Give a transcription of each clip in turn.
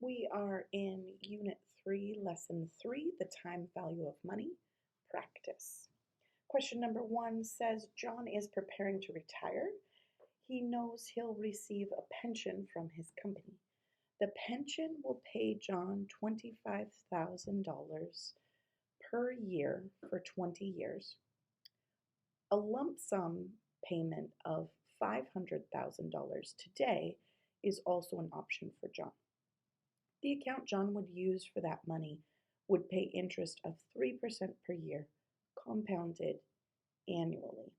We are in Unit 3, Lesson 3, the time value of money, practice. Question number 1 says John is preparing to retire. He knows he'll receive a pension from his company. The pension will pay John $25,000 per year for 20 years. A lump sum payment of $500,000 today is also an option for John. The account John would use for that money would pay interest of 3% per year, compounded annually.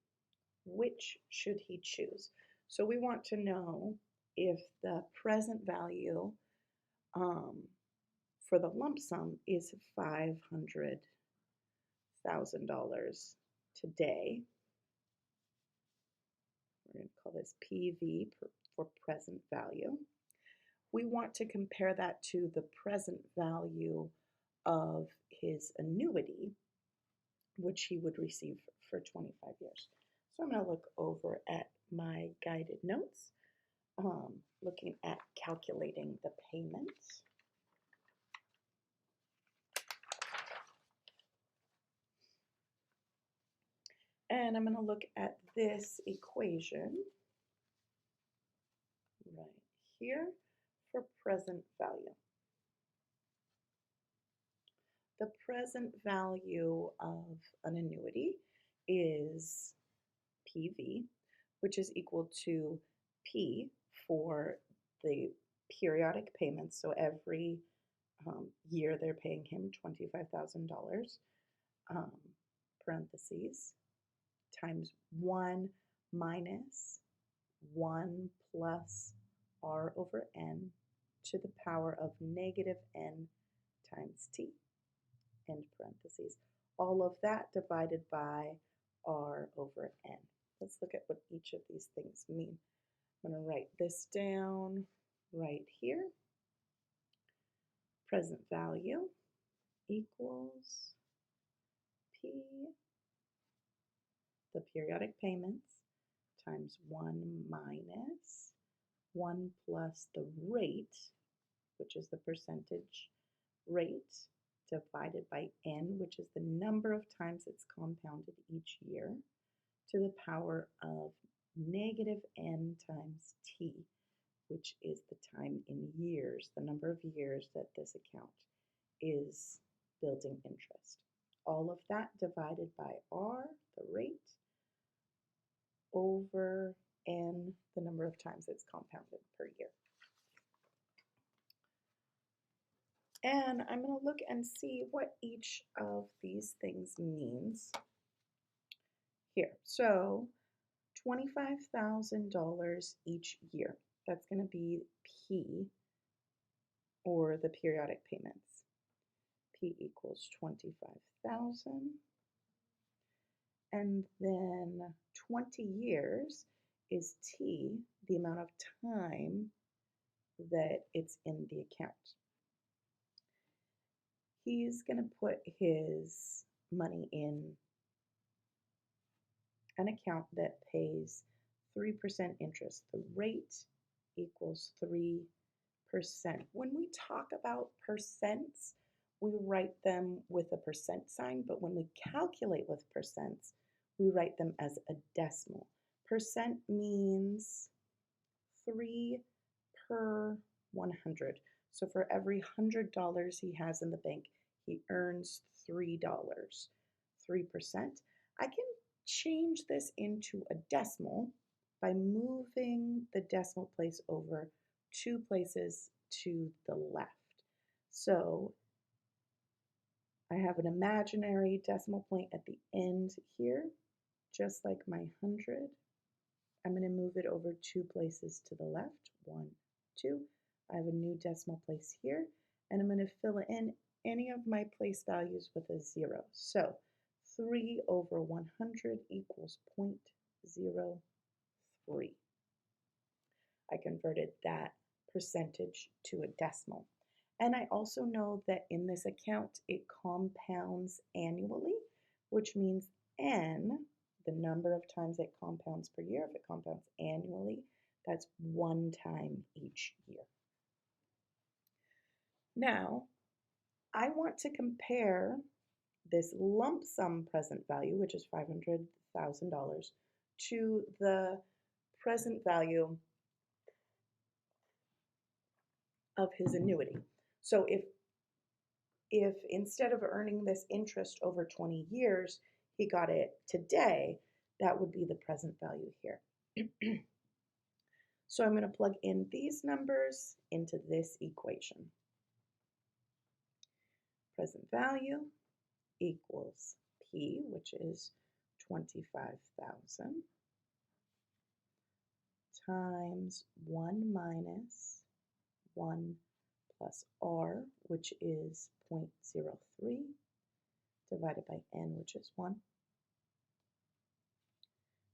Which should he choose? So we want to know if the present value for the lump sum is $500,000 today. We're going to call this PV for present value. We want to compare that to the present value of his annuity, which he would receive for 25 years. So I'm going to look over at my guided notes, looking at calculating the payments. And I'm going to look at this equation right here for present value. The present value of an annuity is PV, which is equal to P for the periodic payments. So every year they're paying him $25,000, parentheses, times 1 minus 1 plus r over n to the power of negative n times t, end parentheses. All of that divided by r over n. Let's look at what each of these things mean. I'm going to write this down right here. Present value equals P, the periodic payments, times 1 minus 1 plus the rate, which is the percentage rate, divided by n, which is the number of times it's compounded each year, to the power of negative n times t, which is the time in years, the number of years that this account is building interest. All of that divided by r, the rate, over n, the number of times it's compounded per year. And I'm going to look and see what each of these things means here. So $25,000 each year. That's going to be P, or the periodic payments. P equals 25,000. And then 20 years is T, the amount of time that it's in the account. He's going to put his money in an account that pays 3% interest. The rate equals 3%. When we talk about percents, we write them with a percent sign, but when we calculate with percents, we write them as a decimal. Percent means 3 per 100. So for every $100 he has in the bank, he earns $3. 3%. I can change this into a decimal by moving the decimal place over 2 places to the left. So I have an imaginary decimal point at the end here, just like my 100. I'm going to move it over 2 places to the left, 1, 2. I have a new decimal place here, and I'm going to fill in any of my place values with a 0. So 3 over 100 equals 0.03. I converted that percentage to a decimal. And I also know that in this account, it compounds annually, which means n, the number of times it compounds per year. If it compounds annually, that's 1 time each year. Now, I want to compare this lump sum present value, which is $500,000, to the present value of his annuity. So if instead of earning this interest over 20 years, he got it today, that would be the present value here. So I'm going to plug in these numbers into this equation. Present value equals P, which is 25,000, times 1 minus 1 plus R, which is 0.03, divided by N, which is 1,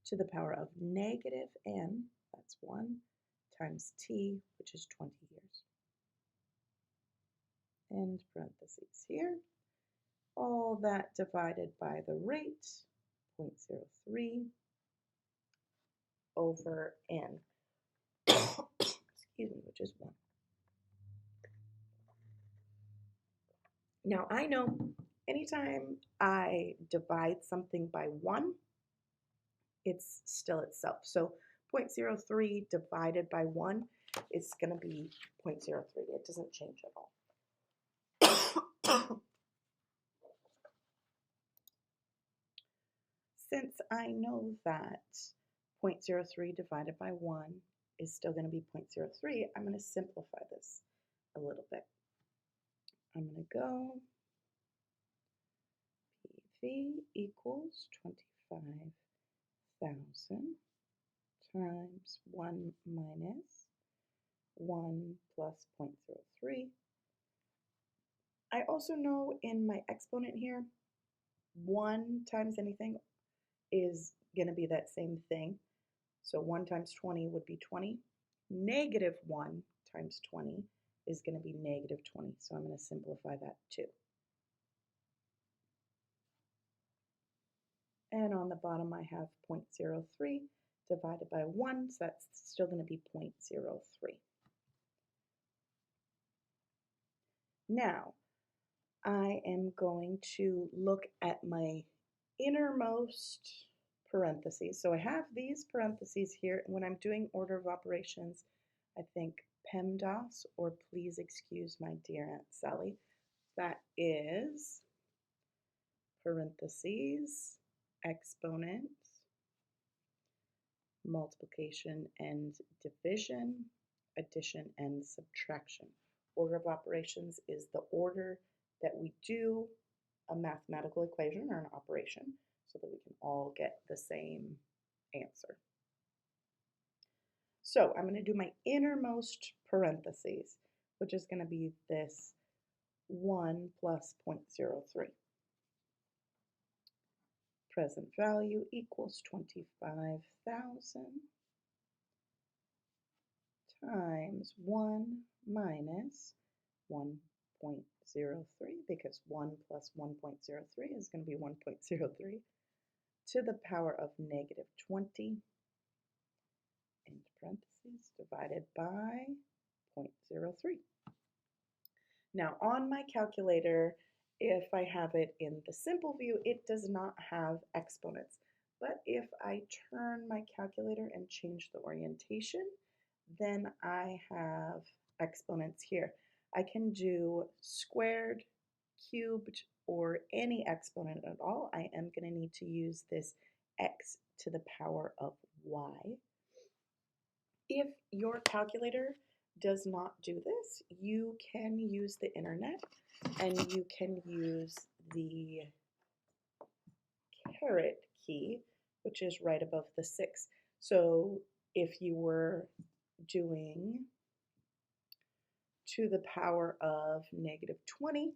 to the power of negative N, that's 1, times T, which is 20 years. End parentheses here. All that divided by the rate, 0.03, over N, excuse me, which is 1. Now I know anytime I divide something by 1, it's still itself. So 0.03 divided by 1 is going to be 0.03. It doesn't change at all. Since I know that 0.03 divided by 1 is still going to be 0.03, I'm going to simplify this a little bit. I'm going to go PV equals 25,000 times 1 minus 1 plus 0.03. I also know in my exponent here, 1 times anything is going to be that same thing. So 1 times 20 would be 20. Negative 1 times 20 is going to be negative 20. So I'm going to simplify that too. And on the bottom I have 0.03 divided by 1, so that's still going to be 0.03. Now, I am going to look at my innermost parentheses. So I have these parentheses here, and when I'm doing order of operations, I think PEMDAS, or please excuse my dear Aunt Sally. That is parentheses, exponent, multiplication and division, addition and subtraction. Order of operations is the order that we do a mathematical equation or an operation so that we can all get the same answer. So I'm going to do my innermost parentheses, which is going to be this 1 plus 0.03. Present value equals 25,000 times 1 minus 1.03, because 1 plus 1.03 is going to be 1.03, to the power of negative 20, end parentheses, divided by 0.03. Now on my calculator, if I have it in the simple view, it does not have exponents. But if I turn my calculator and change the orientation, then I have exponents here. I can do squared, cubed, or any exponent at all. I am going to need to use this x to the power of y. If your calculator does not do this, you can use the internet and you can use the caret key, which is right above the 6. So if you were doing to the power of negative 20,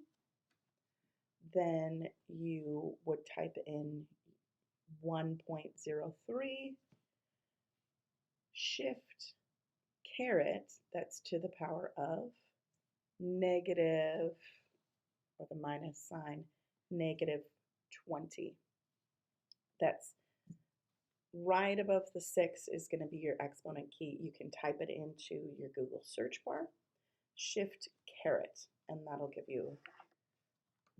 then you would type in 1.03, shift caret, that's to the power of negative, or the minus sign, negative 20. That's right above the 6 is going to be your exponent key. You can type it into your Google search bar. Shift caret, and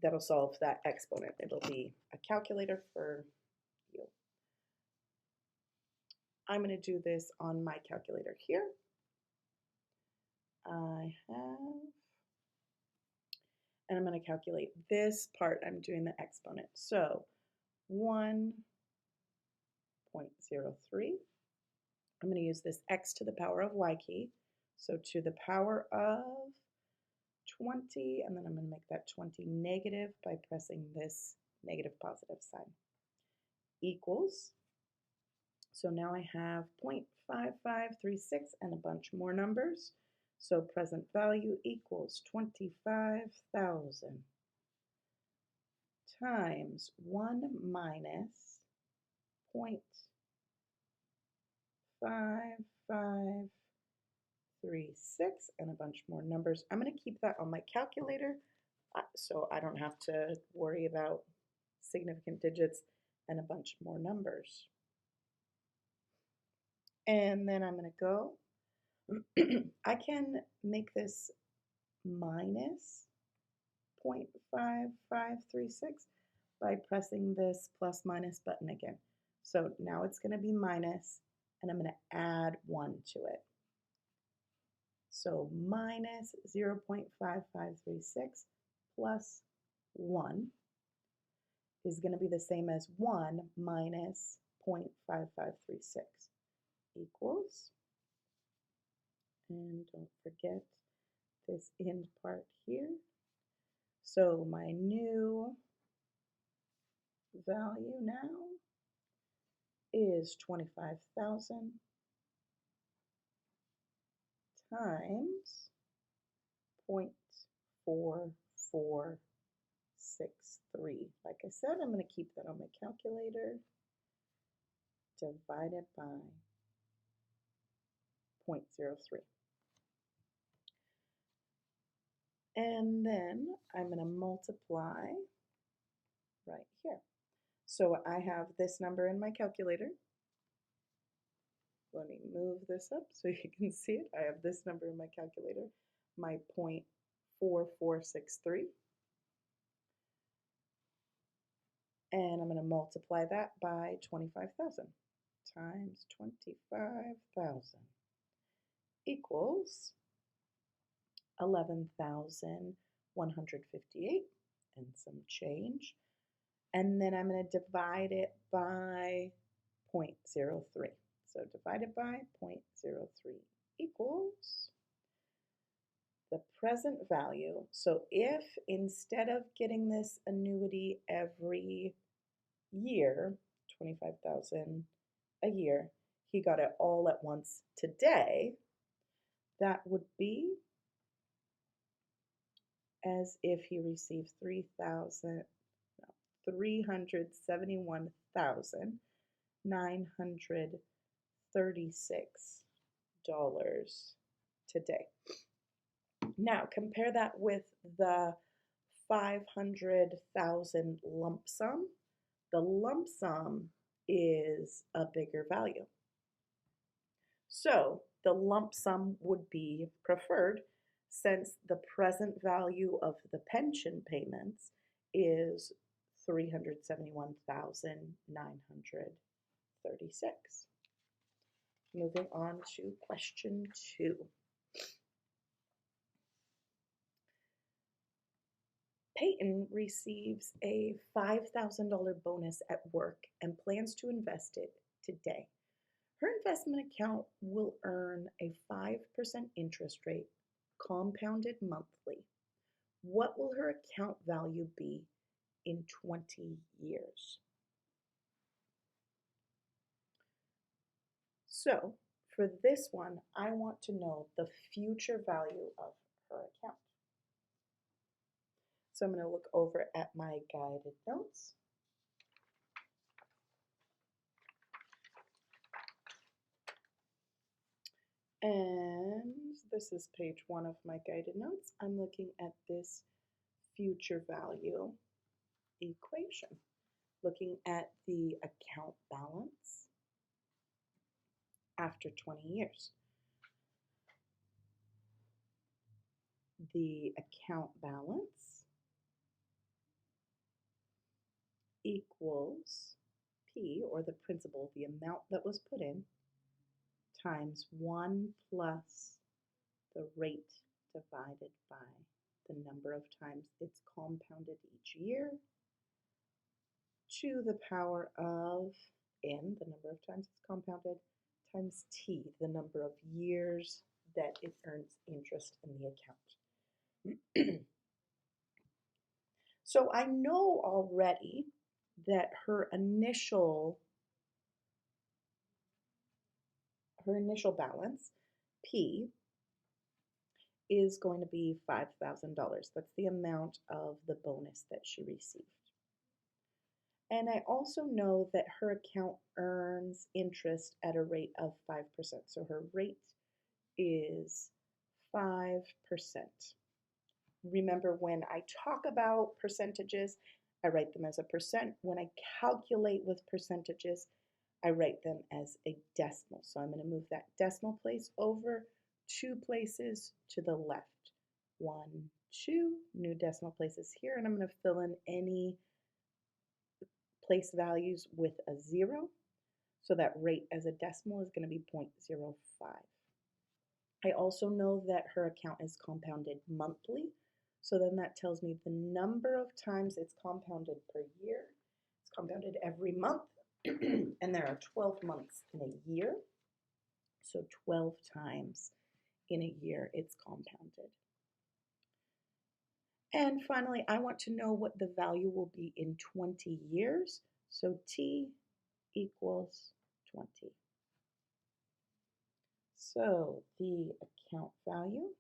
that'll solve that exponent. It'll be a calculator for you. I'm going to do this on my calculator here. I have, and I'm going to calculate this part. I'm doing the exponent. So 1.03. I'm going to use this x to the power of y key. So to the power of 20, and then I'm going to make that 20 negative by pressing this negative positive sign, equals. So now I have 0.5536 and a bunch more numbers. So present value equals 25,000 times 1 minus 0.5536 and a bunch more numbers. I'm going to keep that on my calculator so I don't have to worry about significant digits and a bunch more numbers. And then I'm going to go, I can make this minus 0.5536 by pressing this plus minus button again. So now it's going to be minus, and I'm going to add 1 to it. So minus 0.5536 plus 1 is going to be the same as 1 minus 0.5536 equals, and don't forget this end part here. So my new value now is 25,000 times 0.4463. Like I said, I'm going to keep that on my calculator, divided by 0.03. And then I'm going to multiply right here. So I have this number in my calculator. Let me move this up so you can see it. I have this number in my calculator, my 0.4463. And I'm going to multiply that by 25,000 times 25,000 equals 11,158 and some change. And then I'm going to divide it by 0.03. So divided by 0.03 equals the present value. So if instead of getting this annuity every year, 25,000 a year, he got it all at once today, that would be as if he received $371,936 today. Now compare that with the 500,000 lump sum. The lump sum is a bigger value. So the lump sum would be preferred since the present value of the pension payments is 371,936. Moving on to question 2. Peyton receives a $5,000 bonus at work and plans to invest it today. Her investment account will earn a 5% interest rate, compounded monthly. What will her account value be in 20 years? So for this one, I want to know the future value of her account. So I'm going to look over at my guided notes. And this is page 1 of my guided notes. I'm looking at this future value equation, looking at the account balance after 20 years. the account balance equals P, or the principal, the amount that was put in, times 1 plus the rate divided by the number of times it's compounded each year, to the power of N, the number of times it's compounded, times T, the number of years that it earns interest in the account. So I know already that her initial balance, P, is going to be $5,000. That's the amount of the bonus that she received. And I also know that her account earns interest at a rate of 5%. So her rate is 5%. Remember, when I talk about percentages, I write them as a percent. When I calculate with percentages, I write them as a decimal. So I'm going to move that decimal place over 2 places to the left. 1, 2, new decimal places here, and I'm going to fill in any place values with a 0. So that rate as a decimal is going to be 0.05. I also know that her account is compounded monthly. So then that tells me the number of times it's compounded per year. It's compounded every month, and there are 12 months in a year. So 12 times in a year it's compounded. And finally, I want to know what the value will be in 20 years. So T equals 20. So the account value,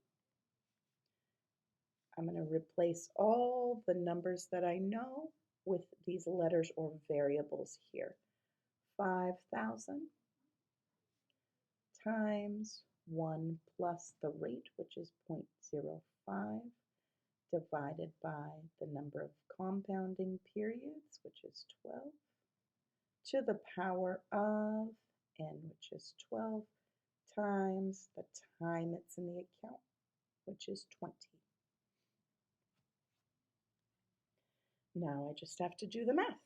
I'm going to replace all the numbers that I know with these letters or variables here. 5,000 times 1 plus the rate, which is 0.05, divided by the number of compounding periods, which is 12, to the power of N, which is 12, times the time it's in the account, which is 20. Now I just have to do the math.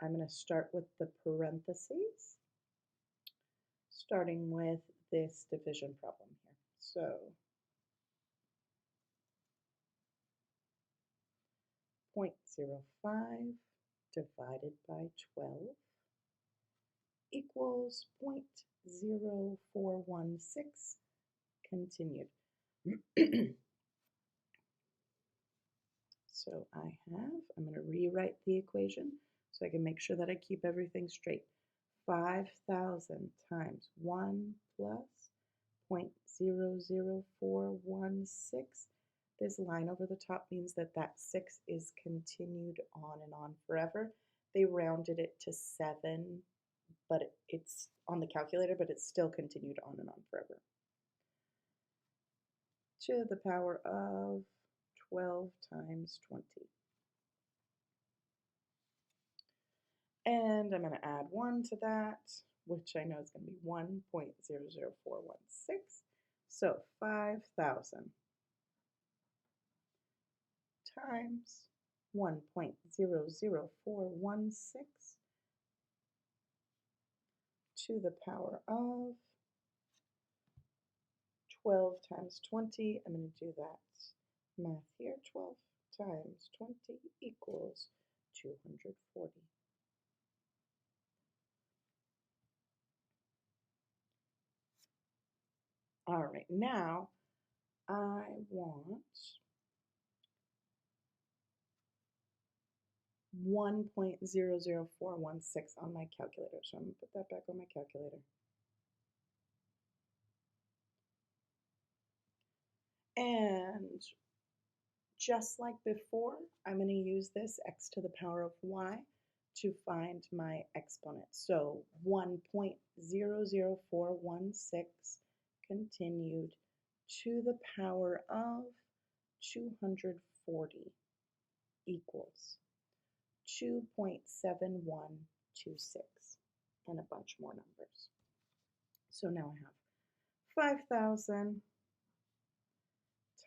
I'm going to start with the parentheses, starting with this division problem here. So 0.05 divided by 12 equals 0.0416 continued. So I'm going to rewrite the equation so I can make sure that I keep everything straight. 5,000 times 1 plus 0.00416. This line over the top means that that 6 is continued on and on forever. They rounded it to 7, but it's on the calculator, but it's still continued on and on forever. To the power of 12 times 20. And I'm going to add 1 to that, which I know is going to be 1.00416. So 5,000 times 1.00416 to the power of 12 times 20. I'm going to do that math here. 12 times 20 equals 240. All right, now I want 1.00416 on my calculator. So I'm going to put that back on my calculator. And just like before, I'm going to use this x to the power of y to find my exponent. So 1.00416 continued to the power of 240 equals 2.7126 and a bunch more numbers. So now I have 5,000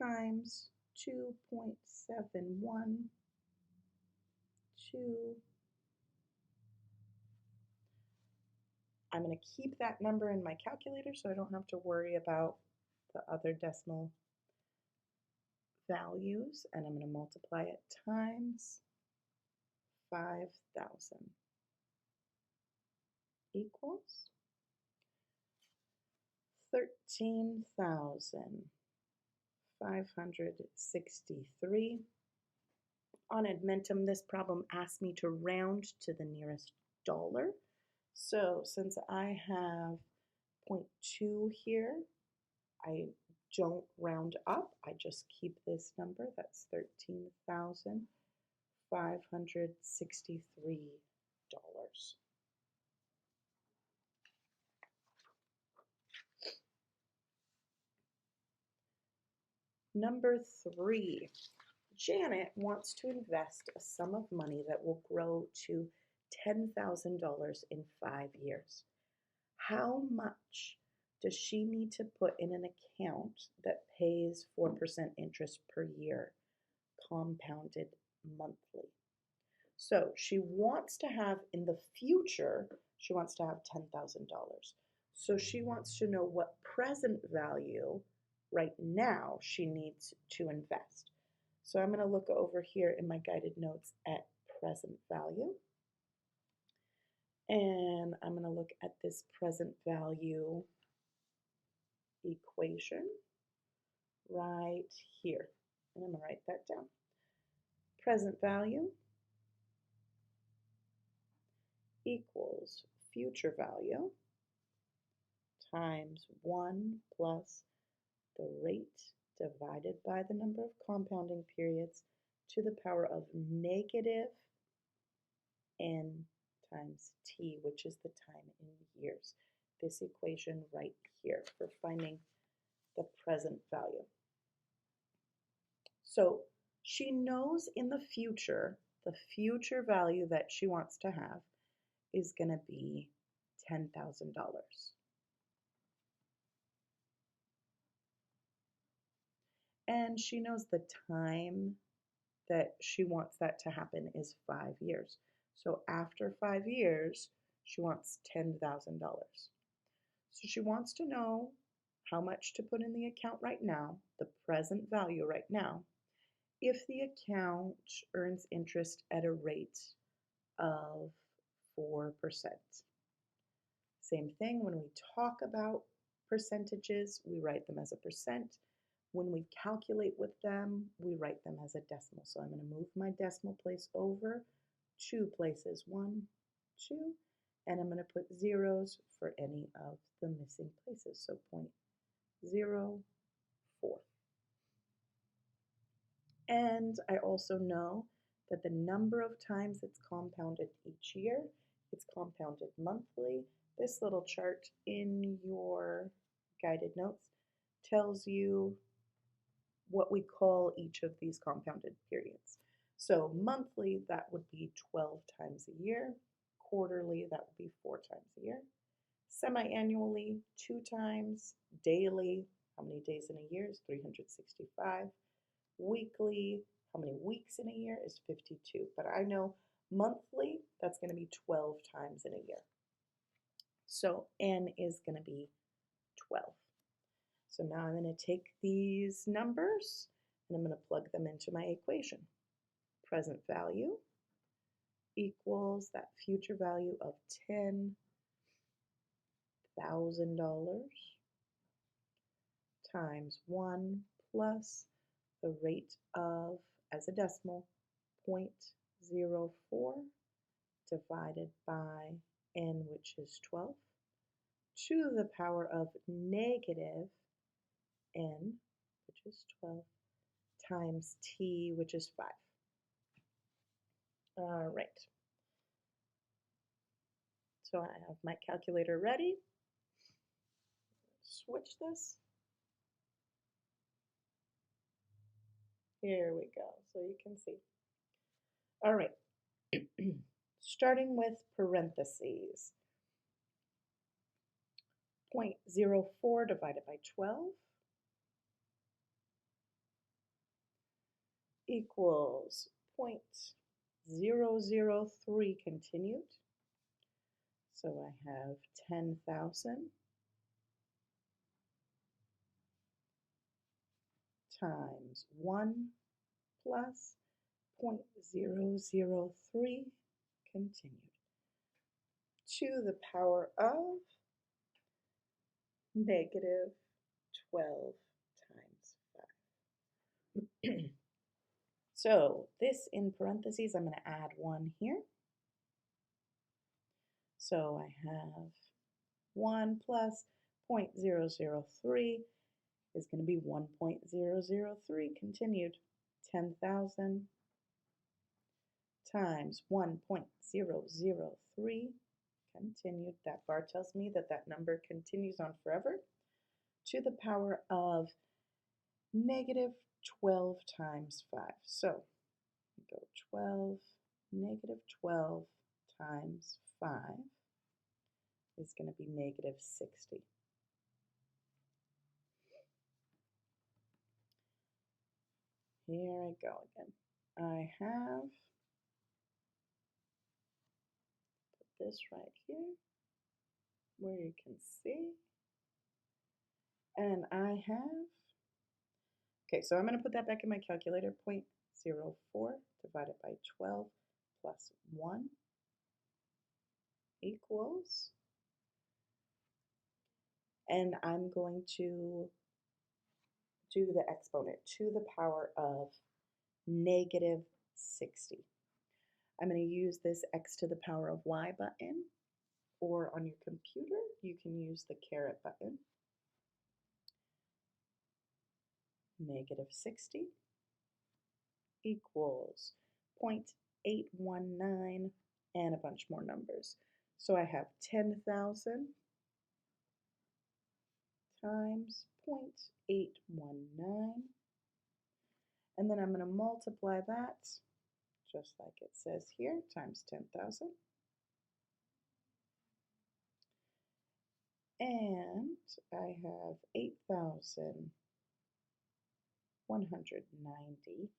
times 2.712. I'm going to keep that number in my calculator so I don't have to worry about the other decimal values, and I'm going to multiply it times 5,000 equals 13,563. On Admentum, this problem asked me to round to the nearest dollar. So since I have 0.2 here, I don't round up. I just keep this number. That's $13,563. Number 3. Janet wants to invest a sum of money that will grow to $10,000 in 5 years. How much does she need to put in an account that pays 4% interest per year, compounded monthly? So she wants to have, in the future, she wants to have $10,000. So she wants to know what present value right now she needs to invest. So I'm going to look over here in my guided notes at present value. And I'm going to look at this present value equation right here. And I'm going to write that down. Present value equals future value times 1 plus the rate divided by the number of compounding periods to the power of negative n times t, which is the time in years. This equation right here for finding the present value. So she knows in the future value that she wants to have is going to be $10,000. And she knows the time that she wants that to happen is 5 years. So after 5 years, she wants $10,000. So she wants to know how much to put in the account right now, the present value right now, if the account earns interest at a rate of 4%. Same thing, when we talk about percentages, we write them as a percent. When we calculate with them, we write them as a decimal. So I'm going to move my decimal place over 2 places, 1, 2, and I'm going to put zeros for any of the missing places. So 0.04. And I also know that the number of times it's compounded each year, it's compounded monthly. This little chart in your guided notes tells you what we call each of these compounded periods. So monthly, that would be 12 times a year. Quarterly, that would be 4 times a year. Semi-annually, 2 times. Daily, how many days in a year is 365. Weekly, how many weeks in a year is 52. But I know monthly, that's going to be 12 times in a year. So n is going to be 12. So now I'm going to take these numbers and I'm going to plug them into my equation. Present value equals that future value of $10,000 times 1 plus the rate of, as a decimal, 0.04 divided by n, which is 12, to the power of negative n, which is 12, times t, which is 5. All right. So I have my calculator ready. Switch this. Here we go, so you can see. All right. Starting with parentheses. 0.04 divided by 12 equals 0.003 continued. So I have 10,000 times 1 plus 0.003 continued to the power of negative 12 times 5. So this in parentheses, I'm going to add 1 here. So I have 1 plus 0.003 is going to be 1.003 continued. 10,000 times 1.003 continued. That bar tells me that that number continues on forever to the power of negative 12 times 5. So we go 12, negative 12 times 5 is going to be negative 60. Here I go again. I have, put this right here where you can see. And I have, okay, so I'm going to put that back in my calculator. 0.04 divided by 12 plus 1 equals, and I'm going to do the exponent to the power of negative 60. I'm going to use this x to the power of y button, or on your computer, you can use the caret button. Negative 60 equals 0.819 and a bunch more numbers. So I have 10,000 times 0.819, and then I'm going to multiply that just like it says here, times 10,000. And I have 8,190.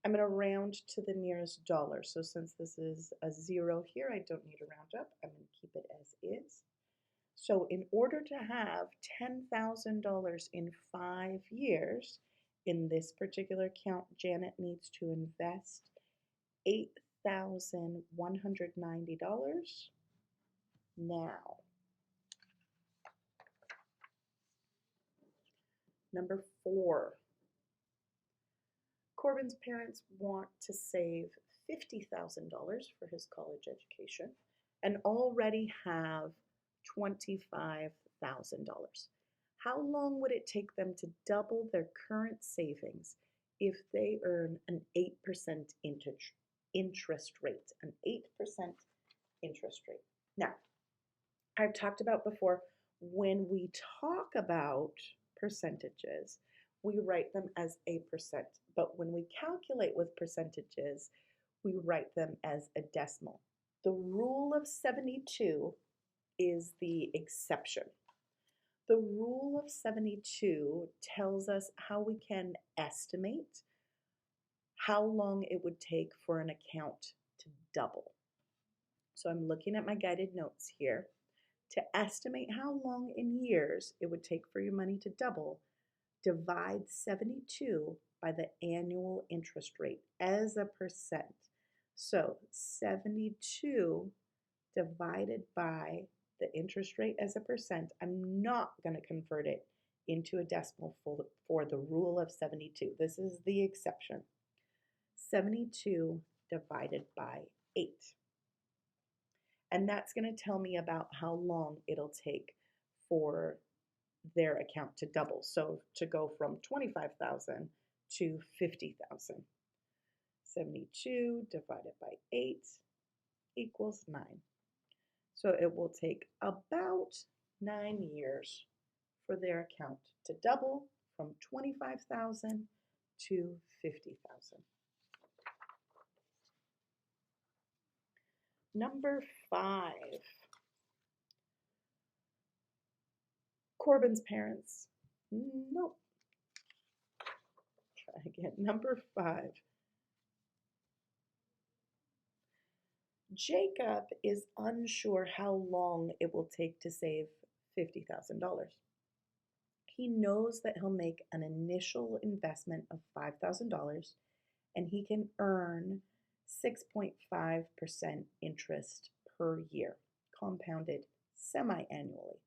I'm going to round to the nearest dollar. So since this is a 0 here, I don't need to round up. I'm going to keep it as is. So in order to have $10,000 in 5 years, in this particular account, Janet needs to invest $8,190 now. Number 4. Corbin's parents want to save $50,000 for his college education and already have $25,000. How long would it take them to double their current savings if they earn an 8% interest rate? An 8% interest rate. Now, I've talked about before, when we talk about percentages, we write them as a percent. But when we calculate with percentages, we write them as a decimal. The rule of 72 is the exception. The rule of 72 tells us how we can estimate how long it would take for an account to double. So I'm looking at my guided notes here. To estimate how long in years it would take for your money to double, divide 72 by the annual interest rate as a percent. So 72 divided by the interest rate as a percent. I'm not going to convert it into a decimal for the rule of 72. This is the exception. 72 divided by 8. And that's going to tell me about how long it'll take for their account to double. So to go from 25,000 to 50,000. 72 divided by 8 equals 9. So it will take about 9 years for their account to double from 25,000 to 50,000. Number 5. Corbin's parents. Nope. Try again. Number 5. Jacob is unsure how long it will take to save $50,000. He knows that he'll make an initial investment of $5,000 and he can earn 6.5% interest per year, compounded semi-annually.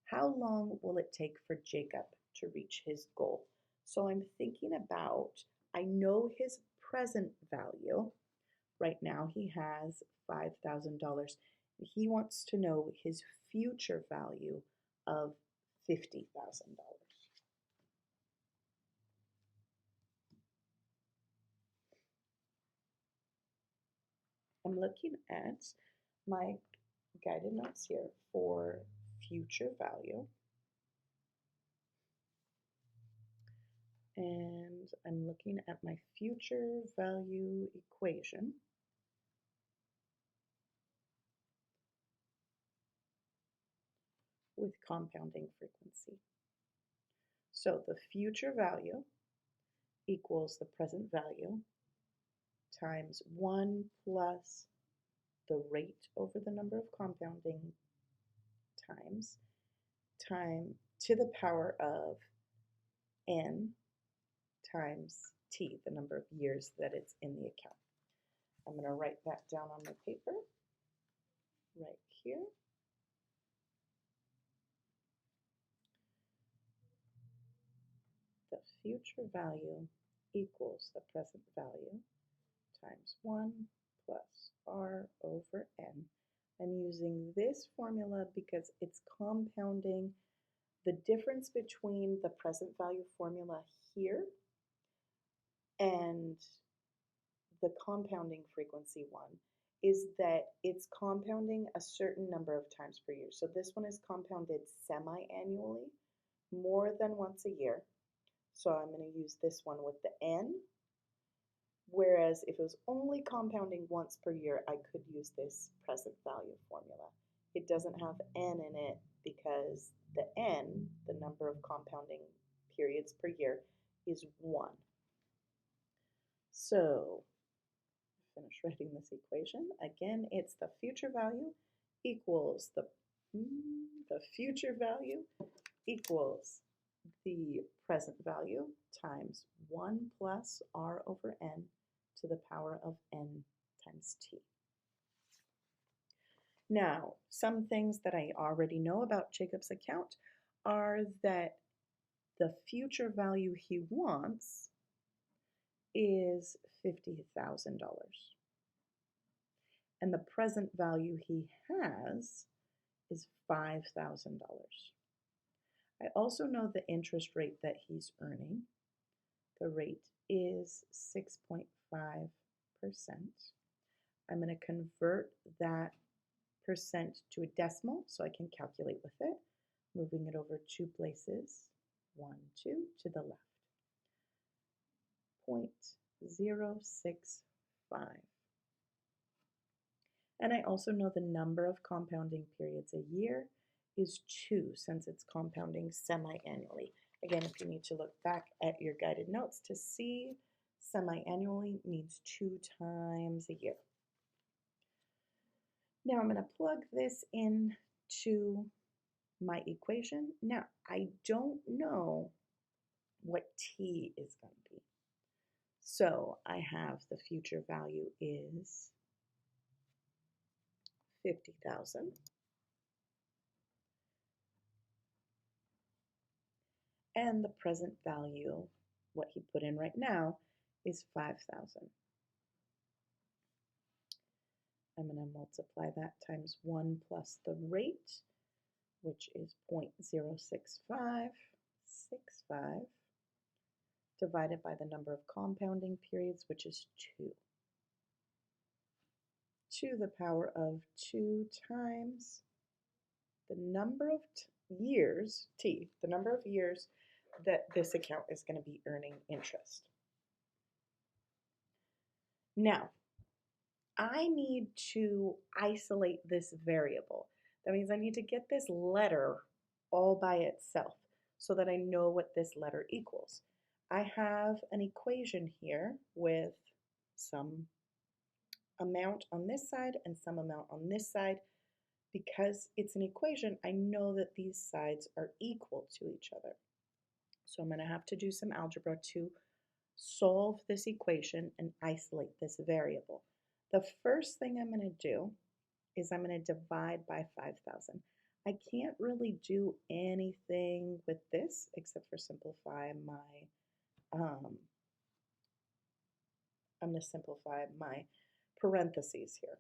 How long will it take for Jacob to reach his goal? So I'm thinking about, I know his present value. Right now he has $5,000. He wants to know his future value of $50,000. I'm looking at my guided notes here for future value. And I'm looking at my future value equation. With compounding frequency. So the future value equals the present value times 1 plus the rate over the number of compounding times time to the power of n times t, the number of years that it's in the account. I'm going to write that down on my paper right here. The future value equals the present value times 1 plus r over n. I'm using this formula because it's compounding. The difference between the present value formula here and the compounding frequency one is that it's compounding a certain number of times per year. So this one is compounded semi-annually, more than once a year. So I'm going to use this one with the n. Whereas if it was only compounding once per year, I could use this present value formula. It doesn't have n in it because the n, the number of compounding periods per year, is 1. So finish writing this equation. Again, it's the future value equals the future value equals the present value times 1 plus r over n to the power of n times t. Now, some things that I already know about Jacob's account are that the future value he wants is $50,000. And the present value he has is $5,000. I also know the interest rate that he's earning. The rate is 6.5%. I'm going to convert that percent to a decimal so I can calculate with it, moving it over 2 places, 1, 2 to the left. 0.065. And I also know the number of compounding periods a year is 2 since it's compounding semi-annually. Again, if you need to look back at your guided notes to see, semi-annually means 2 times a year. Now I'm going to plug this into my equation. Now, I don't know what t is going to be. So I have the future value is 50,000. And the present value, what he put in right now, is 5,000. I'm going to multiply that times 1 plus the rate, which is 0.06565, divided by the number of compounding periods, which is 2. To the power of 2 times the number of years, t, the number of years that this account is going to be earning interest. Now, I need to isolate this variable. That means I need to get this letter all by itself so that I know what this letter equals. I have an equation here with some amount on this side and some amount on this side. Because it's an equation, I know that these sides are equal to each other. So I'm going to have to do some algebra to solve this equation and isolate this variable. The first thing I'm going to do is I'm going to divide by 5,000. I can't really do anything with this except for simplify my, I'm going to simplify my parentheses here.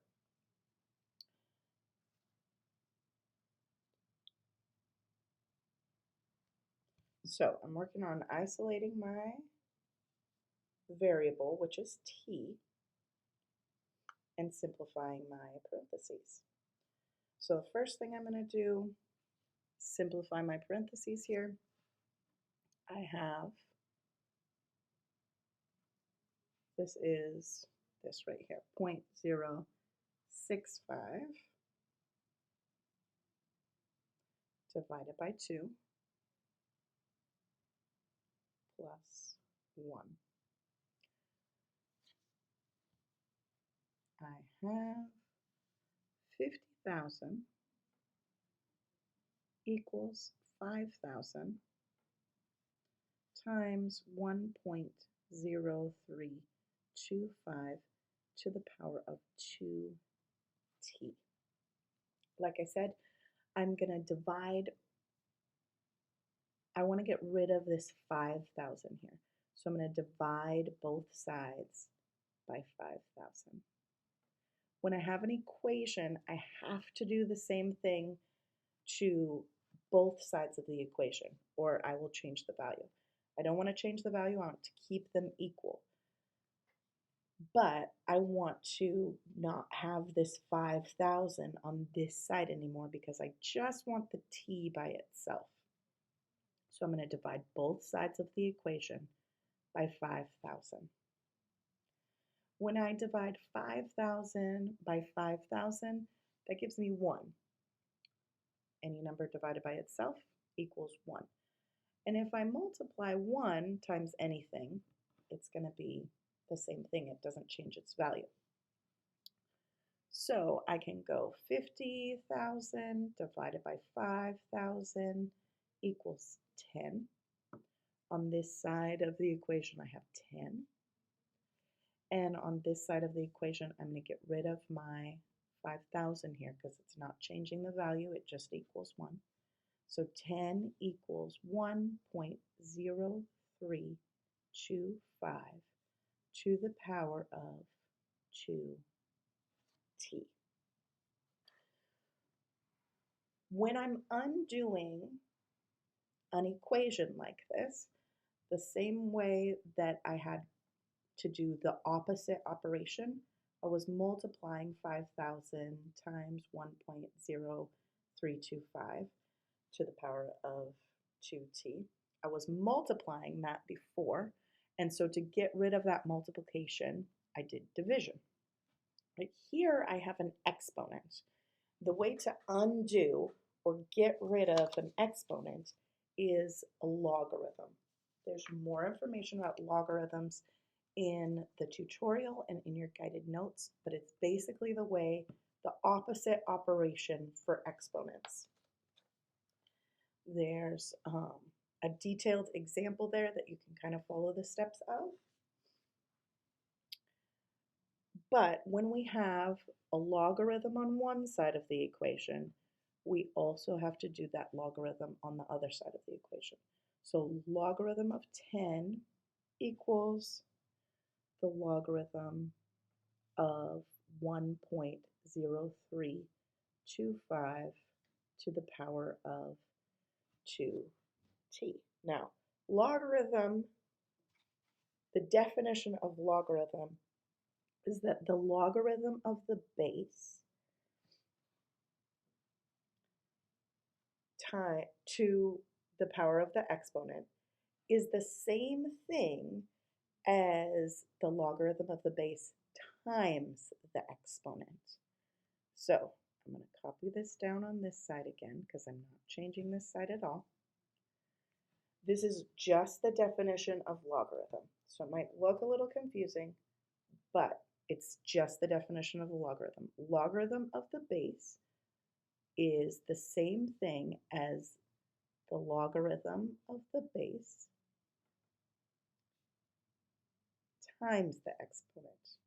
So I'm working on isolating my variable, which is t, and simplifying my parentheses. So the first thing I'm going to do, simplify my parentheses here. I have, this is this right here, 0.065 divided by 2 plus 1. I have 50,000 equals 5,000 times 1.0325 to the power of 2t. Like I said, I'm going to divide. I want to get rid of this 5,000 here. So I'm going to divide both sides by 5,000. When I have an equation, I have to do the same thing to both sides of the equation, or I will change the value. I don't want to change the value, I want to keep them equal. But I want to not have this 5,000 on this side anymore because I just want the t by itself. So I'm going to divide both sides of the equation by 5,000. When I divide 5,000 by 5,000, that gives me 1. Any number divided by itself equals 1. And if I multiply 1 times anything, it's going to be the same thing. It doesn't change its value. So I can go 50,000 divided by 5,000 equals 10. On this side of the equation, I have 10. And on this side of the equation, I'm going to get rid of my 5,000 here because it's not changing the value. It just equals 1. So 10 equals 1.0325 to the power of 2t. When I'm undoing an equation like this, the same way that I had to do the opposite operation, I was multiplying 5,000 times 1.0325 to the power of 2t. I was multiplying that before, and so to get rid of that multiplication, I did division. But here I have an exponent. The way to undo or get rid of an exponent is a logarithm. There's more information about logarithms in the tutorial and in your guided notes, but it's basically the opposite operation for exponents. There's a detailed example there that you can kind of follow the steps of. But when we have a logarithm on one side of the equation, we also have to do that logarithm on the other side of the equation. So logarithm of 10 equals the logarithm of 1.0325 to the power of 2t. Now, logarithm, the definition of logarithm is that the logarithm of the base to the power of the exponent is the same thing as the logarithm of the base times the exponent. So I'm going to copy this down on this side again because I'm not changing this side at all. This is just the definition of logarithm. So it might look a little confusing, but it's just the definition of a logarithm. Logarithm of the base is the same thing as the logarithm of the base times the exponent.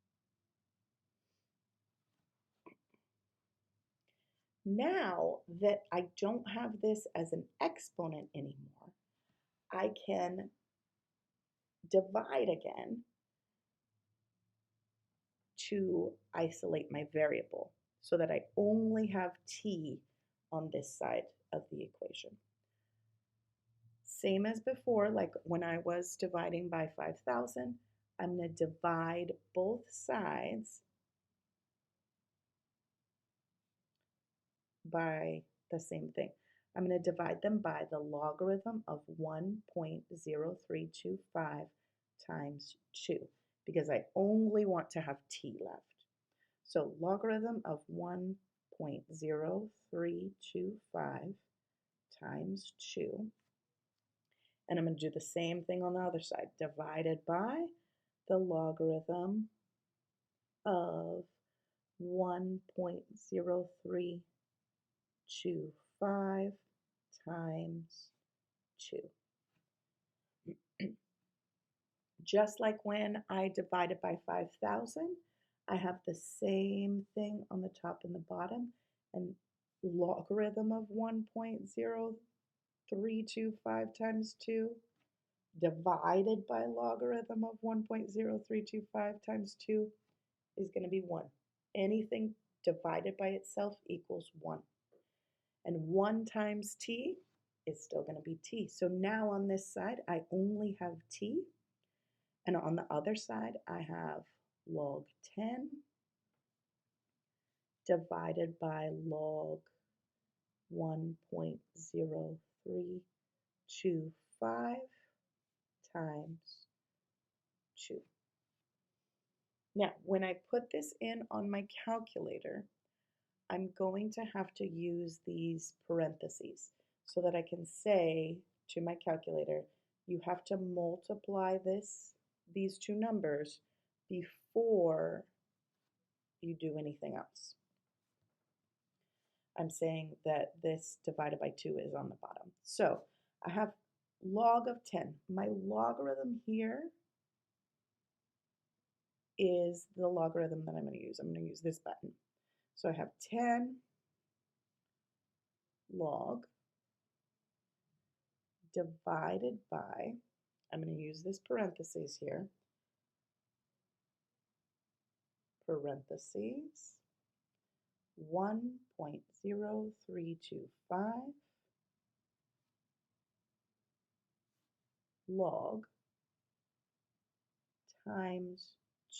Now that I don't have this as an exponent anymore, I can divide again to isolate my variable so that I only have t on this side of the equation. Same as before, like when I was dividing by 5,000, I'm going to divide both sides by the same thing. I'm going to divide them by the logarithm of 1.0325 times 2 because I only want to have t left. So logarithm of 1.0325 times 2. And I'm going to do the same thing on the other side, divided by the logarithm of 1.0325 times 2. Just like when I divided by 5,000, I have the same thing on the top and the bottom, and logarithm of 1.0325 times 2 divided by logarithm of 1.0325 times 2 is going to be 1. Anything divided by itself equals 1. And 1 times t is still going to be t. So now on this side, I only have t. And on the other side, I have log 10 divided by log 1.0325 times 2. Now, when I put this in on my calculator, I'm going to have to use these parentheses so that I can say to my calculator, you have to multiply these two numbers before you do anything else. I'm saying that this divided by 2 is on the bottom. So I have log of 10. My logarithm here is the logarithm that I'm going to use. I'm going to use this button. So I have 10 log divided by, I'm going to use this parentheses here, parentheses, 1.0325 log times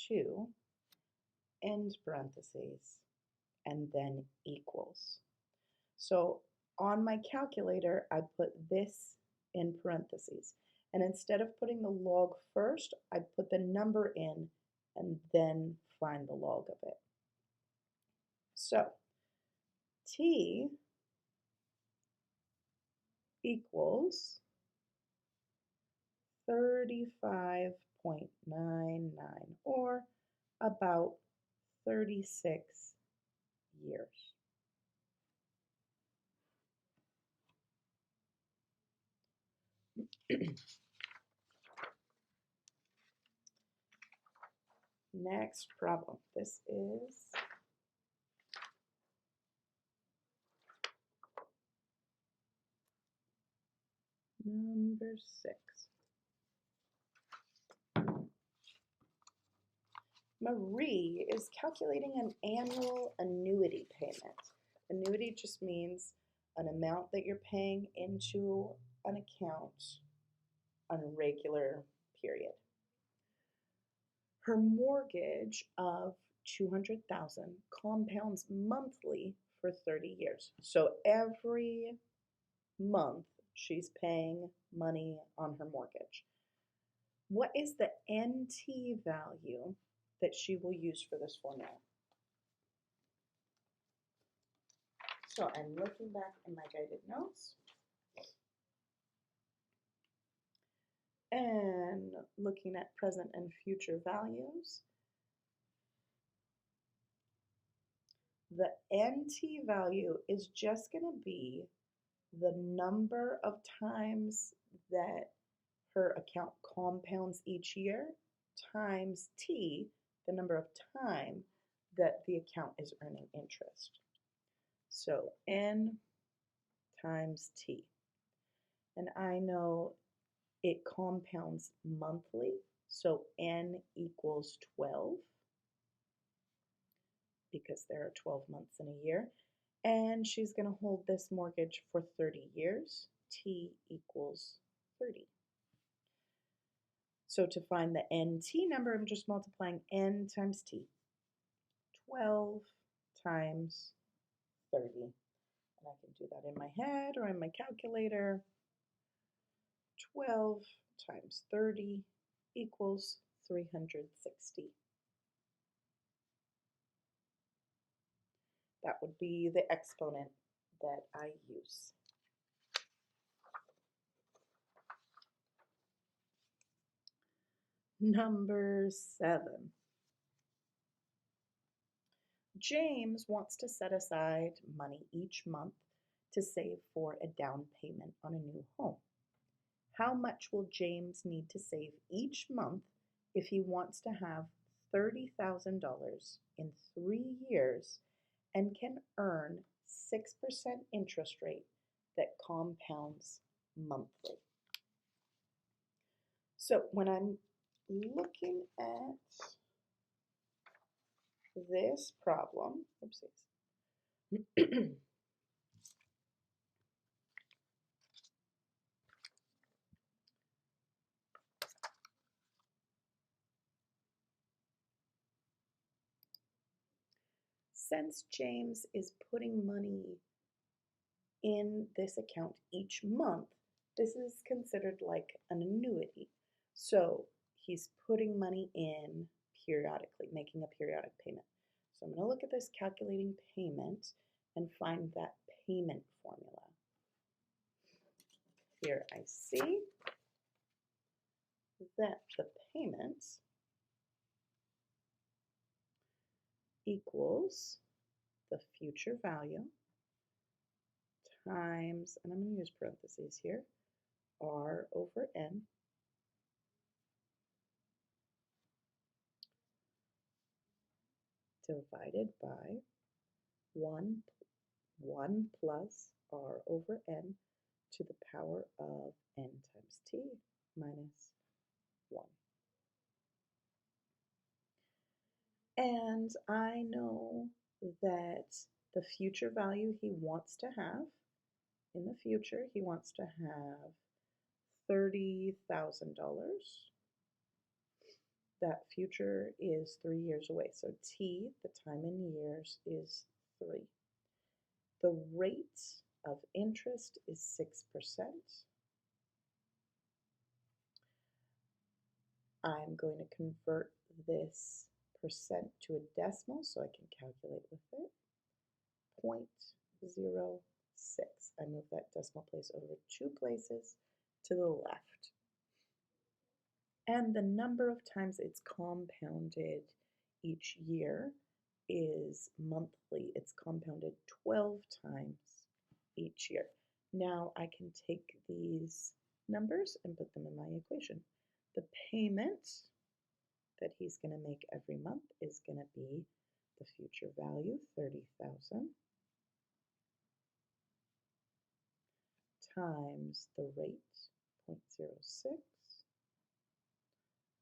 2, end parentheses, and then equals. So on my calculator, I put this in parentheses. And instead of putting the log first, I put the number in and then find the log of it. So t equals 35.99, or about 36 years. Next problem. This is number 6. Marie is calculating an annual annuity payment. Annuity just means an amount that you're paying into an account on a regular period. Her mortgage of $200,000 compounds monthly for 30 years. So every month she's paying money on her mortgage. What is the NT value that she will use for this formula? So I'm looking back in my guided notes and looking at present and future values. The NT value is just going to be the number of times that her account compounds each year times T, the number of time that the account is earning interest. So N times T. And I know it compounds monthly, so N equals 12 because there are 12 months in a year. And she's going to hold this mortgage for 30 years. T equals 30. So to find the NT number, I'm just multiplying N times T. 12 times 30. And I can do that in my head or in my calculator. 12 times 30 equals 360. That would be the exponent that I use. Number 7. James wants to set aside money each month to save for a down payment on a new home. How much will James need to save each month if he wants to have $30,000 in 3 years and can earn 6% interest rate that compounds monthly? So when I'm looking at this problem, since James is putting money in this account each month, this is considered like an annuity. So he's putting money in periodically, making a periodic payment. So I'm going to look at this calculating payment and find that payment formula. Here I see that the payment equals the future value times, and I'm going to use parentheses here, R over N divided by 1 plus R over N to the power of N times T minus 1. And I know that the future value he wants to have, in the future, he wants to have $30,000. That future is 3 years away. So T, the time in years, is 3. The rate of interest is 6%. I'm going to convert this percent to a decimal so I can calculate with it. 0.06. I move that decimal place over 2 places to the left. And the number of times it's compounded each year is monthly. It's compounded 12 times each year. Now I can take these numbers and put them in my equation. The payment that he's going to make every month is going to be the future value, 30,000, times the rate, 0.06,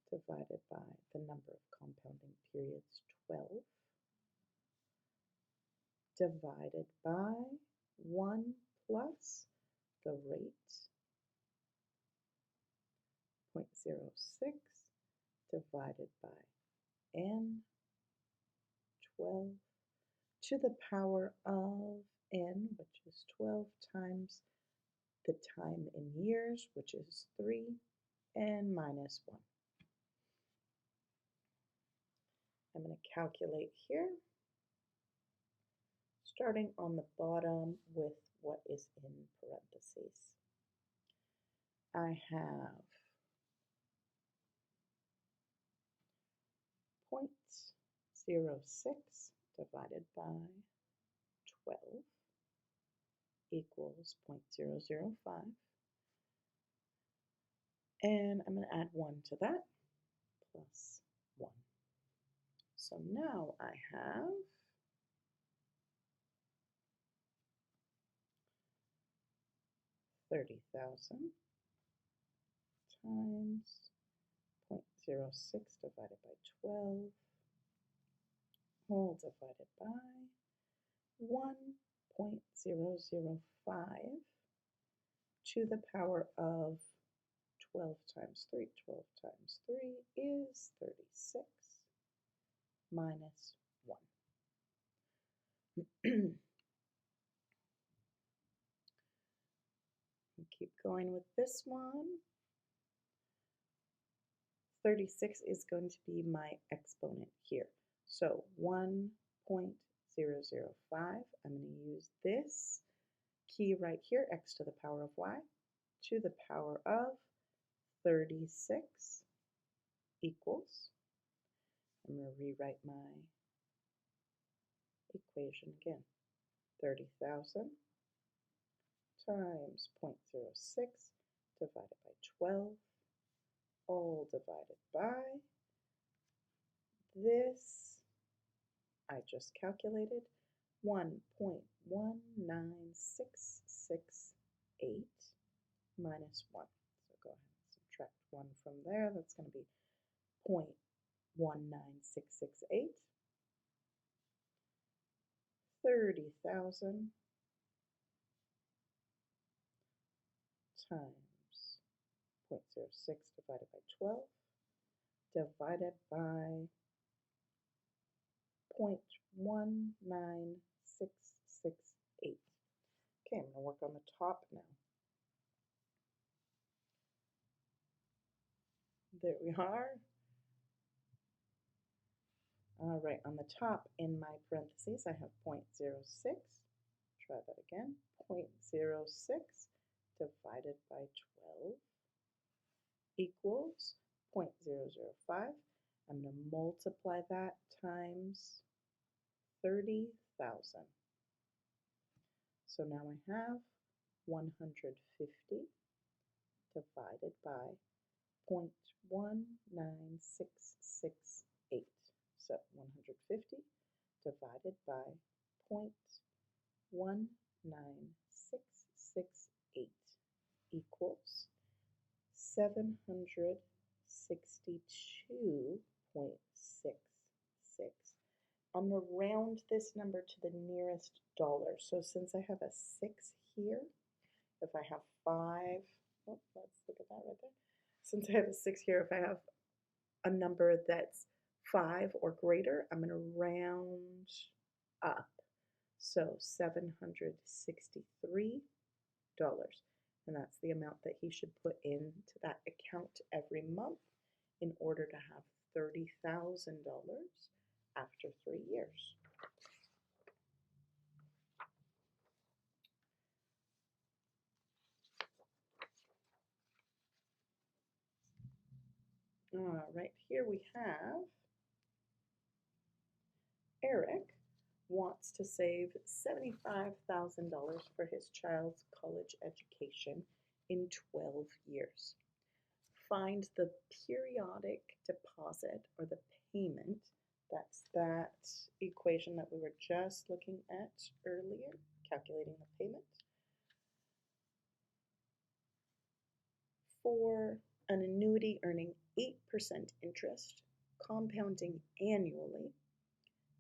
divided by the number of compounding periods, 12, divided by 1 plus the rate, 0.06, divided by n, 12, to the power of n, which is 12 times the time in years, which is 3, and minus 1. I'm going to calculate here. It's Starting on the bottom with what is in parentheses. I have 0.06 divided by 12 equals 0.005. And I'm going to add 1 to that, plus 1. So now I have 30,000 times 0.06 divided by 12, all divided by 1.005 to the power of 12 times 3. 12 times 3 is 36 minus 1. Keep going with this one. 36 is going to be my exponent here. So 1.005, I'm going to use this key right here, x to the power of y, to the power of 36 equals, I'm going to rewrite my equation again, 30,000 times 0.06 divided by 12, all divided by this, I just calculated, 1.19668 minus 1. So go ahead and subtract 1 from there. That's going to be 0.19668. 30,000 times 0.06 divided by 12 divided by 0.19668. Okay, I'm going to work on the top now. There we are. All right, on the top in my parentheses, I have 0.06. Try that again. 0.06 divided by 12 equals 0.005. I'm going to multiply that times 30,000. So now I have 150 divided by 0.19668. So 150 divided by 0.19668 equals 762.66. I'm going to round this number to the nearest dollar. So since I have a 6 here, if I have 5, oh, let's look at that right there. Since I have a 6 here, if I have a number that's 5 or greater, I'm going to round up. So $763. And that's the amount that he should put into that account every month in order to have $30,000 after 3 years. All right, here we have Eric wants to save $75,000 for his child's college education in 12 years. Find the periodic deposit or the payment, that's that equation that we were just looking at earlier, calculating the payment, for an annuity earning 8% interest, compounding annually,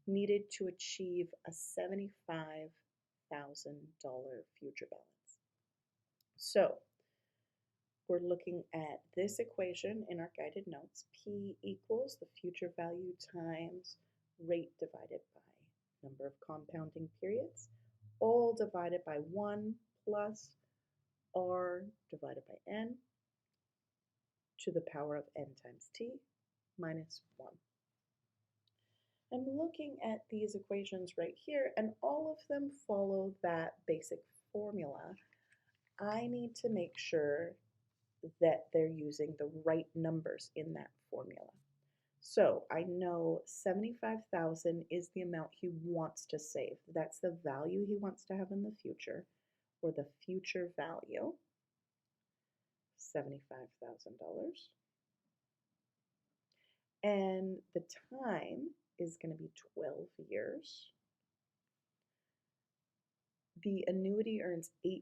needed to achieve a $75,000 future balance. So we're looking at this equation in our guided notes. P equals the future value times rate divided by number of compounding periods, all divided by 1 plus R divided by N to the power of N times T minus 1. I'm looking at these equations right here, and all of them follow that basic formula. I need to make sure that they're using the right numbers in that formula. So I know 75,000 is the amount he wants to save. That's the value he wants to have in the future, or the future value, $75,000. And the time is going to be 12 years. The annuity earns 8%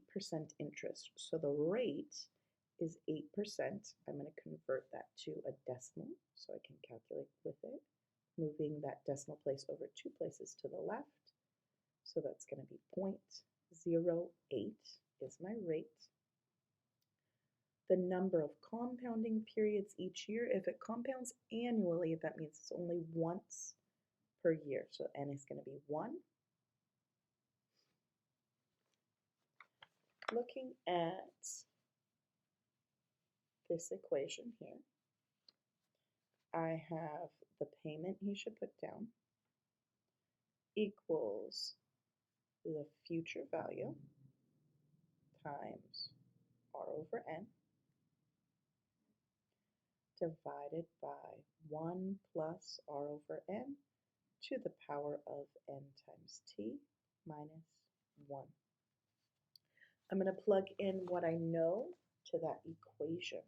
interest, so the rate is 8%. I'm going to convert that to a decimal so I can calculate with it, moving that decimal place over 2 places to the left. So that's going to be 0.08 is my rate. The number of compounding periods each year, if it compounds annually, that means it's only once per year. So n is going to be 1. Looking at this equation here, I have the payment he should put down equals the future value times r over n divided by 1 plus r over n to the power of n times t minus 1. I'm going to plug in what I know to that equation.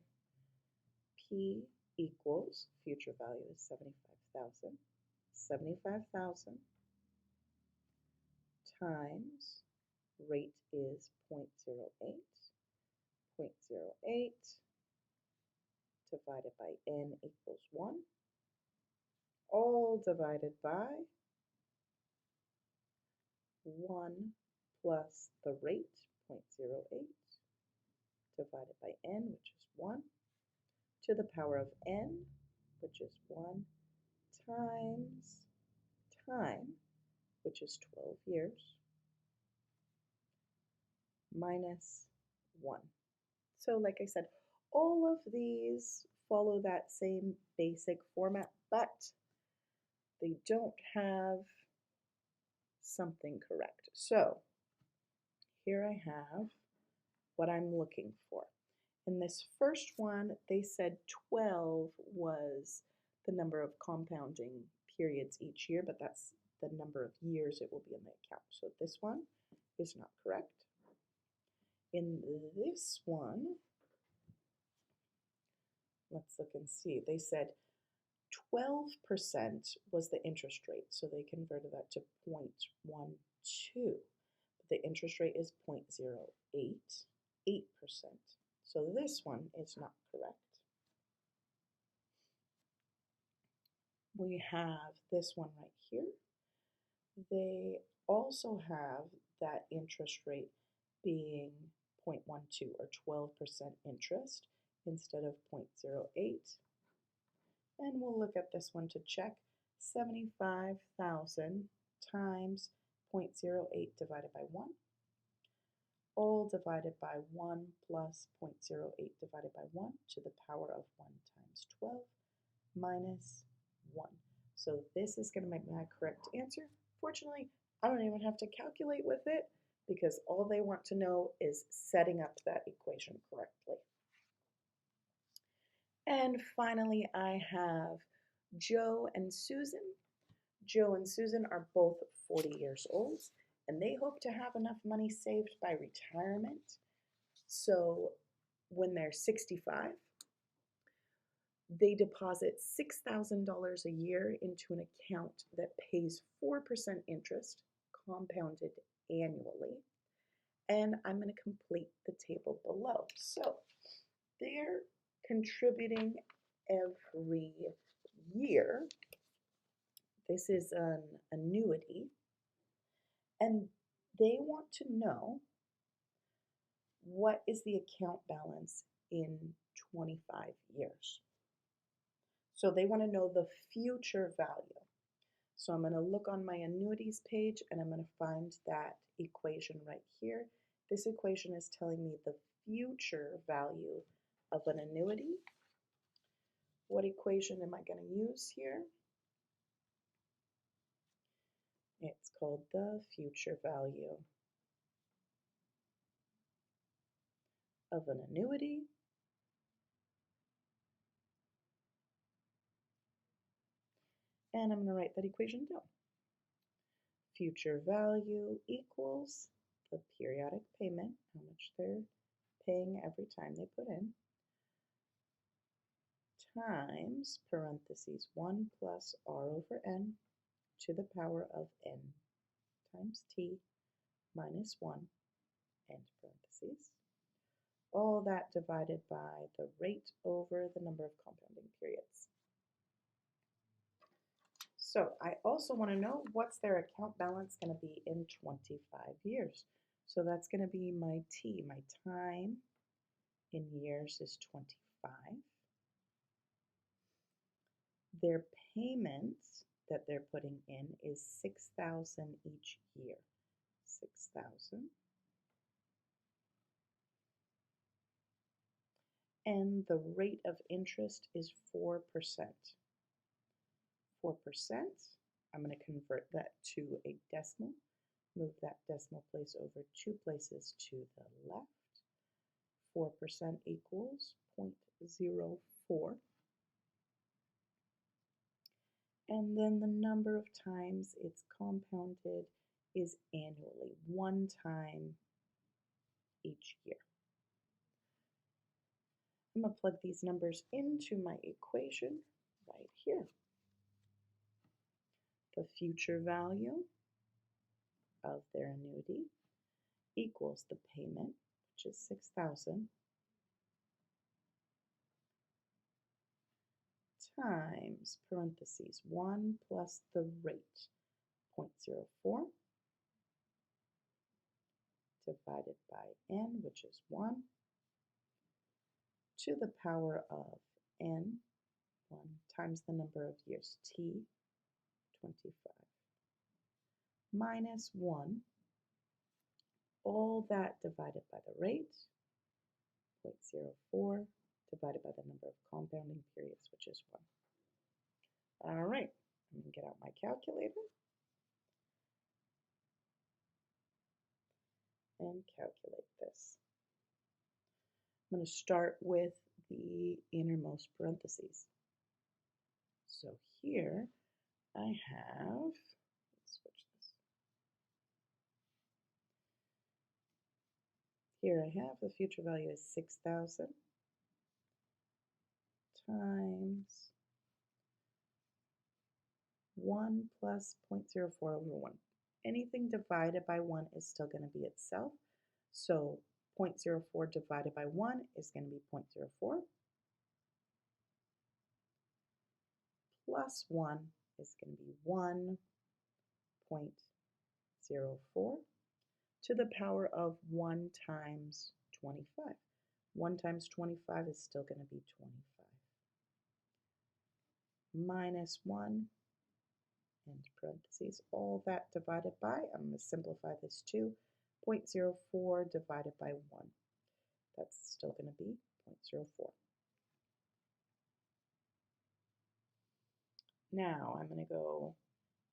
P equals, future value is 75,000. 75,000 times rate is 0.08. 0.08 divided by n equals 1. All divided by 1 plus the rate, 0.08, divided by n, which is 1, to the power of n, which is 1, times time, which is 12 years, minus 1. So like I said, all of these follow that same basic format, but they don't have something correct. So here I have what I'm looking for. In this first one, they said 12 was the number of compounding periods each year, but that's the number of years it will be in the account. So this one is not correct. In this one, let's look and see. They said 12% was the interest rate, so they converted that to 0.12. But the interest rate is 0.08, 8%. So this one is not correct. We have this one right here. They also have that interest rate being 0.12 or 12% interest instead of 0.08. And we'll look at this one to check. 75,000 times 0.08 divided by 1, all divided by 1 plus 0.08 divided by 1 to the power of 1 times 12 minus 1. So this is going to make my correct answer. Fortunately, I don't even have to calculate with it because all they want to know is setting up that equation correctly. And finally, I have Joe and Susan. Joe and Susan are both 40 years old, and they hope to have enough money saved by retirement. So when they're 65, they deposit $6,000 a year into an account that pays 4% interest, compounded annually. And I'm going to complete the table below. So they're contributing every year. This is an annuity. And they want to know what is the account balance in 25 years. So they want to know the future value. So I'm going to look on my annuities page and I'm going to find that equation right here. This equation is telling me the future value of an annuity. What equation am I going to use here? It's called the future value of an annuity. And I'm going to write that equation down. Future value equals the periodic payment, how much they're paying every time they put in, times parentheses 1 plus r over n to the power of n times t minus 1, end parentheses. All that divided by the rate over the number of compounding periods. So I also want to know what's their account balance going to be in 25 years. So that's going to be my t. My time in years is 25. Their payments that they're putting in is $6,000 each year. 6,000. And the rate of interest is 4%. 4%, I'm going to convert that to a decimal. Move that decimal place over 2 places to the left. 4% equals 0.04. And then the number of times it's compounded is annually, 1 time each year. I'm going to plug these numbers into my equation right here. The future value of their annuity equals the payment, which is 6,000, times parentheses 1 plus the rate, 0.04, divided by n, which is 1, to the power of n, 1 times the number of years, t, 25, minus 1, all that divided by the rate, 0.04, divided by the number of compounding periods, which is 1. All right, I'm going to get out my calculator and calculate this. I'm going to start with the innermost parentheses. So here I have, let's switch this. Here I have the future value is 6,000 times 1 plus 0.04 over 1. Anything divided by 1 is still going to be itself. So 0.04 divided by 1 is going to be 0.04. Plus 1 is going to be 1.04 to the power of 1 times 25. 1 times 25 is still going to be 25. Minus 1, and parentheses, all that divided by, I'm going to simplify this to 0.04 divided by 1. That's still going to be 0.04. Now I'm going to go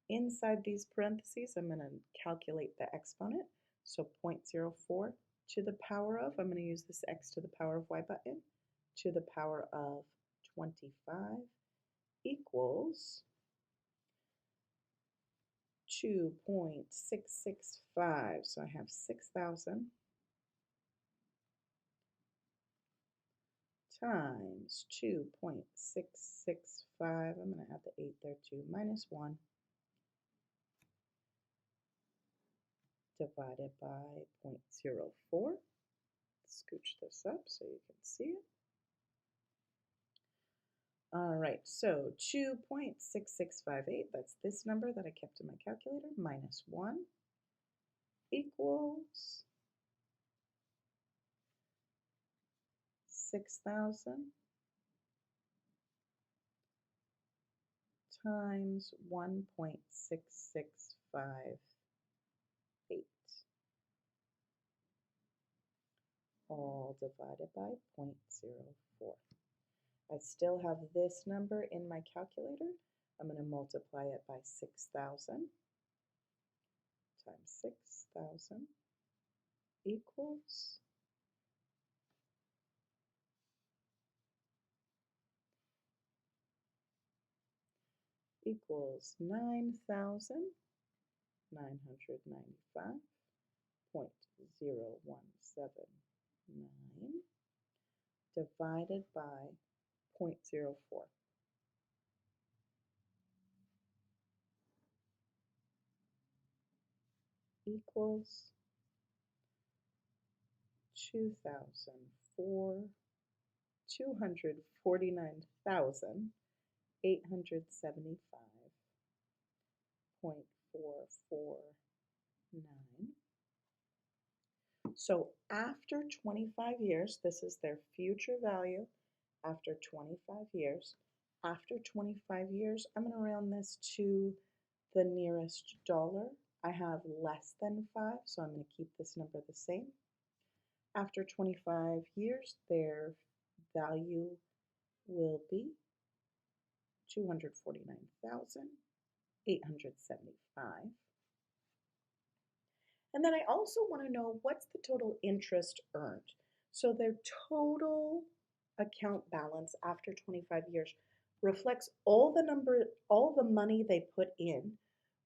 inside these parentheses. I'm going to calculate the exponent. So 0.04 to the power of, I'm going to use this x to the power of y button, to the power of 25 equals 2.665. So I have 6,000 times 2.665. I'm going to add the 8 there too, minus 1, divided by 0.04. Scooch this up so you can see it. All right, so 2.6658, that's this number that I kept in my calculator, minus 1 equals 6,000 times 1.6658, all divided by 0.04. I still have this number in my calculator. I'm going to multiply it by 6,000 times 6,000 equals equals 9,995.0179 divided by 0.04. Equals 249,875.449. So after 25 years, this is their future value after 25 years. After 25 years, I'm going to round this to the nearest dollar. I have less than 5, so I'm going to keep this number the same. After 25 years, their value will be 249,875. And then I also want to know what's the total interest earned. So their total account balance after 25 years reflects all the money they put in,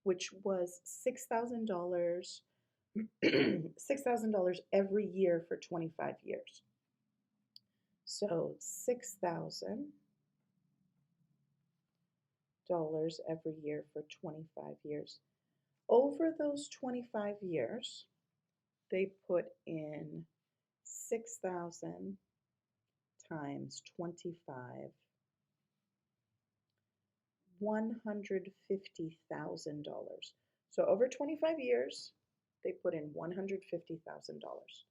which was $6,000 $6,000 every year for 25 years. So $6,000 every year for 25 years. Over those 25 years, they put in 6,000 times 25, $150,000. So over 25 years, they put in $150,000.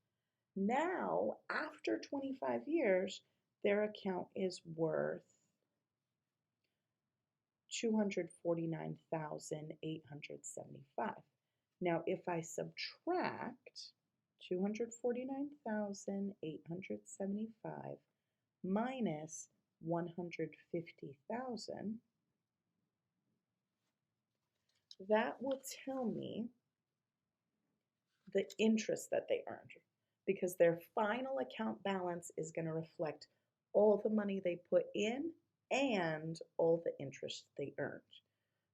Now, after 25 years, their account is worth $249,875. Now, if I subtract 249,875 minus 150,000, that will tell me the interest that they earned, because their final account balance is going to reflect all the money they put in and all the interest they earned.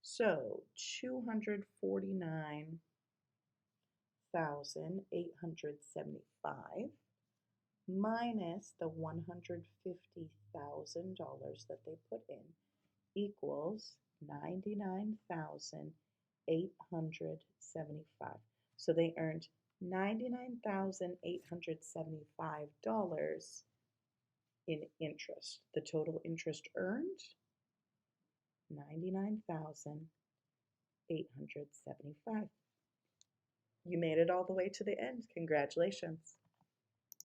So 249,875 minus the $150,000 that they put in equals 99,875. So they earned $99,875 in interest. The total interest earned, $99,875. You made it all the way to the end. Congratulations.